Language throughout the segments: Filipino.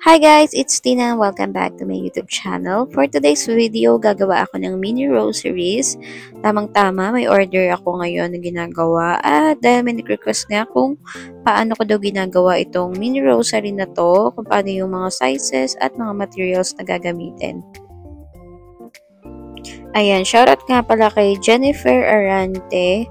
Hi guys, it's Tina. Welcome back to my YouTube channel. For today's video, gagawa ako ng mini rosaries. Tamang-tama, may order ako ngayon na ginagawa. At dahil may nag-request nga kung paano ko daw ginagawa itong mini rosary na to, kung paano yung mga sizes at mga materials na gagamitin. Ayan, shoutout nga pala kay Jennifer Arante.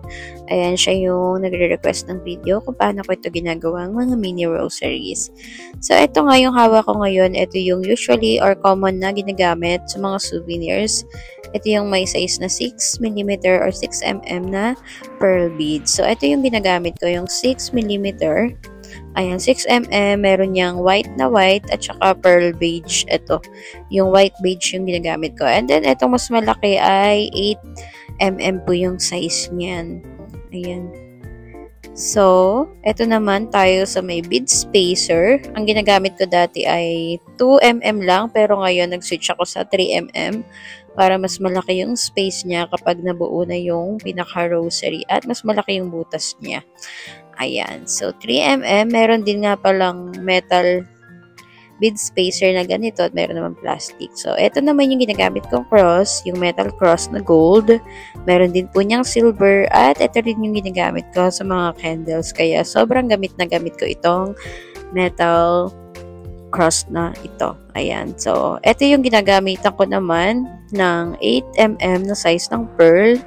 Ayan, siya yung nagre-request ng video kung paano ko ito ginagawang mga mini rosaries. So, ito nga yung hawak ko ngayon. Ito yung usually or common na ginagamit sa mga souvenirs. Ito yung may size na 6mm or 6mm na pearl beads. So, ito yung ginagamit ko, yung 6mm. Ayan, 6mm, meron niyang white na white at saka pearl beige. Ito, yung white beige yung ginagamit ko. And then, itong mas malaki ay 8mm po yung size niyan. Ayan. So, ito naman tayo sa may bead spacer. Ang ginagamit ko dati ay 2mm lang, pero ngayon nag-switch ako sa 3mm para mas malaki yung space niya kapag nabuo na yung pinaka-rosary at mas malaki yung butas niya. Ayan. So, 3mm. Meron din nga palang metal bead spacer na ganito at meron naman plastic. So, ito naman yung ginagamit kong cross, yung metal cross na gold. Meron din po niyang silver at ito rin yung ginagamit ko sa mga candles. Kaya, sobrang gamit na gamit ko itong metal cross na ito. Ayan. So, ito yung ginagamitan ko naman ng 8mm na size ng pearl.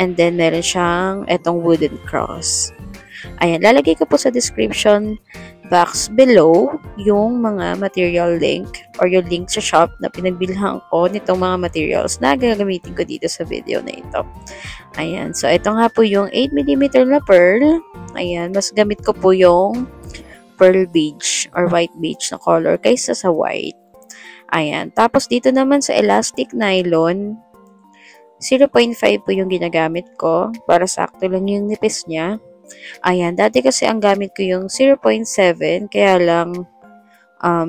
And then, meron siyang itong wooden cross. Ayan, lalagay ko po sa description box below yung mga material link or yung link sa shop na pinagbilhan ko nitong mga materials na gagamitin ko dito sa video na ito. Ayan, so ito nga po yung 8mm na pearl. Ayan, mas gamit ko po yung pearl beige or white beige na color kaysa sa white. Ayan, tapos dito naman sa elastic nylon, 0.5 po yung ginagamit ko para sakto lang yung nipis niya. Ayan, dati kasi ang gamit ko yung 0.7, kaya lang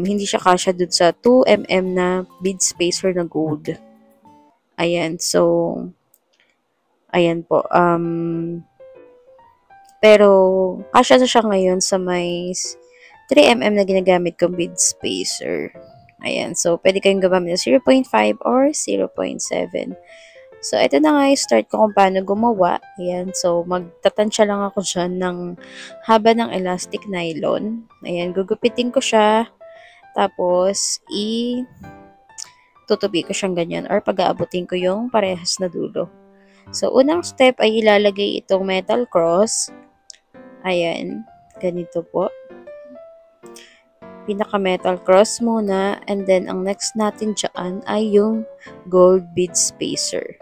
hindi siya kasya dun sa 2mm na bead spacer na gold. Ayan, so, ayan po. Pero, kasya na siya ngayon sa may 3mm na ginagamit kong bead spacer. Ayan, so, pwede kayong gumamit ng 0.5 or 0.7. So, ito na nga yung start ko kung paano gumawa. Ayan, so magtatansya lang ako dyan ng haba ng elastic nylon. Ayan, gugupitin ko siya. Tapos, tutubi ko siyang ganyan or pag-aabutin ko yung parehas na dulo. So, unang step ay ilalagay itong metal cross. Ayan, ganito po. Pinaka-metal cross muna. And then, ang next natin dyan ay yung gold bead spacer.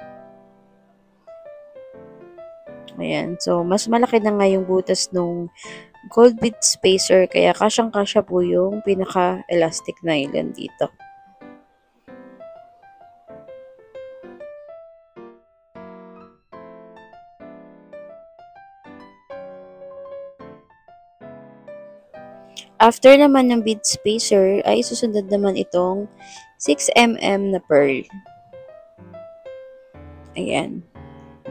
Ayan. So, mas malaki na nga yung butas nung gold bead spacer, kaya kasyang-kasya po yung pinaka-elastic nylon dito. After naman ng bead spacer, ay susunod naman itong 6mm na pearl. Ayan.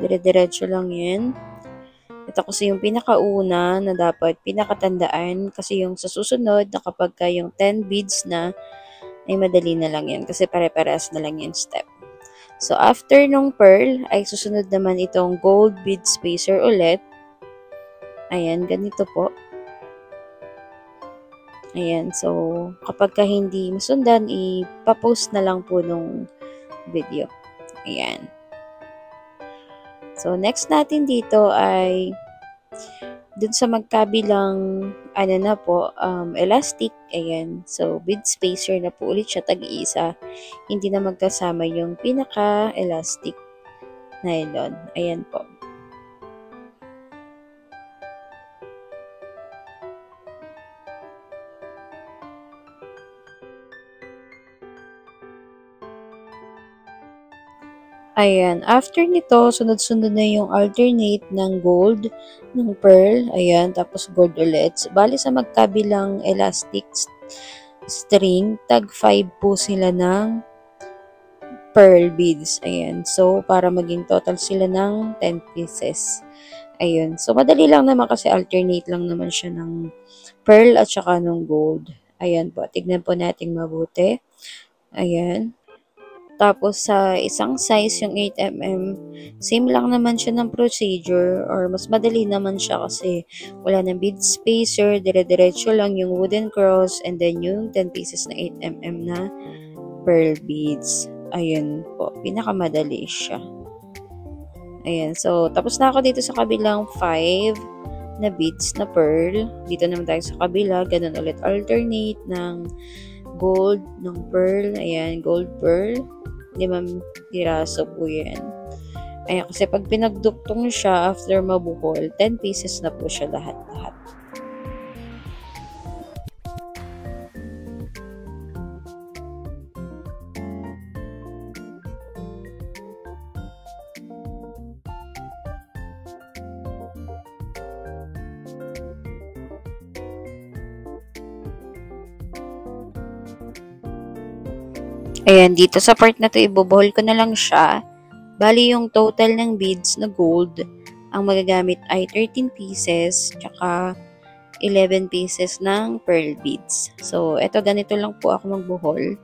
Dire-diretso lang yan. Ito kasi yung pinakauna na dapat pinakatandaan kasi yung sa susunod na kapag yung 10 beads na ay madali na lang yan kasi pare-parehas na lang yung step. So, after nung pearl ay susunod naman itong gold bead spacer ulit. Ayan, ganito po. Ayan, so kapag ka hindi masundan, ipapost na lang po nung video. Ayan. So, next natin dito ay dun sa magkabilang ano na po, elastic. Ayan. So, bead spacer na po ulit siya tag-iisa. Hindi na magkasama yung pinaka-elastic nylon. Ayan po. Ayan, after nito, sunod-sunod na yung alternate ng gold, ng pearl, ayan, tapos gold ulit. Bali sa magkabilang elastic string, tag 5 po sila ng pearl beads, ayan. So, para maging total sila ng 10 pieces. Ayun, so madali lang naman kasi alternate lang naman siya ng pearl at saka ng gold. Ayan po, tignan po natin mabuti. Ayan. Tapos sa isang size, yung 8mm, same lang naman siya ng procedure or mas madali naman siya kasi wala ng bead spacer, dire-diretso lang yung wooden cross and then yung 10 pieces na 8mm na pearl beads. Ayun po, pinakamadali siya. Ayan, so tapos na ako dito sa kabilang 5 na beads na pearl. Dito naman tayo sa kabila, ganun ulit alternate ng gold, ng pearl. Ayan, gold pearl. 5 piraso po yan. Ayan, kasi pag pinagduktong siya after mabuhol, 10 pieces na po siya lahat-lahat. Ayan, dito sa part na to, ibubuhol ko na lang siya. Bali, yung total ng beads na gold, ang magagamit ay 13 pieces, tsaka 11 pieces ng pearl beads. So, eto, ganito lang po ako magbuhol.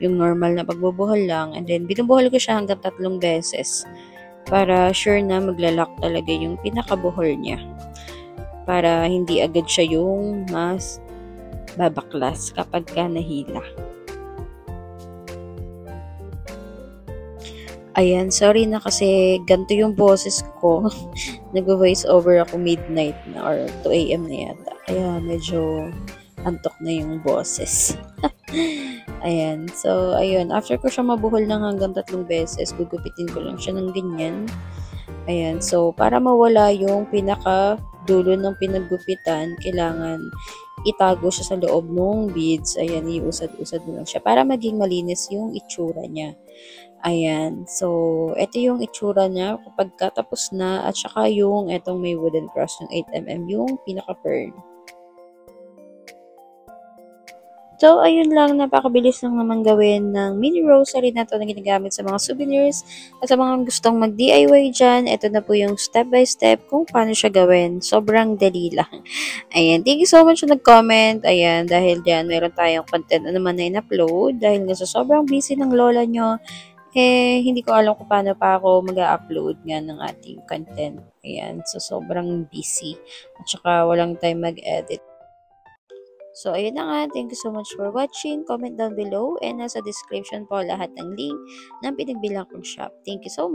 Yung normal na pagbubuhol lang. And then, binubuhol ko siya hanggang 3 beses. Para sure na maglalak talaga yung pinakabuhol niya. Para hindi agad siya yung mas babaklas kapag ka nahila. Ayan, sorry na kasi ganito yung boses ko. Nag-voice over ako midnight na or 2 a.m. na yata. Kaya medyo antok na yung boses. Ayan, so ayun. After ko siya mabuhol ng hanggang 3 beses, gugupitin ko lang siya ng ganyan. Ayan, so para mawala yung pinaka dulo ng pinaggupitan, kailangan itago siya sa loob ng beads. Ayan, iusad-usad mo lang siya para maging malinis yung itsura niya. Ayan. So, ito yung itsura niya kapag katapos na at saka yung etong may wooden cross, yung 8mm, yung pinaka-pearl. So, ayun lang. Napakabilis lang naman gawin ng mini rosary na to na ginagamit sa mga souvenirs. At sa mga gustong mag-DIY dyan, ito na po yung step by step kung paano siya gawin. Sobrang dali lang. Ayan. Thank you so much na nag-comment. Ayan. Dahil dyan, meron tayong content na naman na in-upload. Dahil nga sa sobrang busy ng lola nyo, hindi ko alam kung paano pa ako mag-upload nga ng ating content. Ayan. So, sobrang busy. At saka walang time mag-edit. So, ayun na nga. Thank you so much for watching. Comment down below and nasa description po lahat ng link ng pinagbilang kong shop. Thank you so much.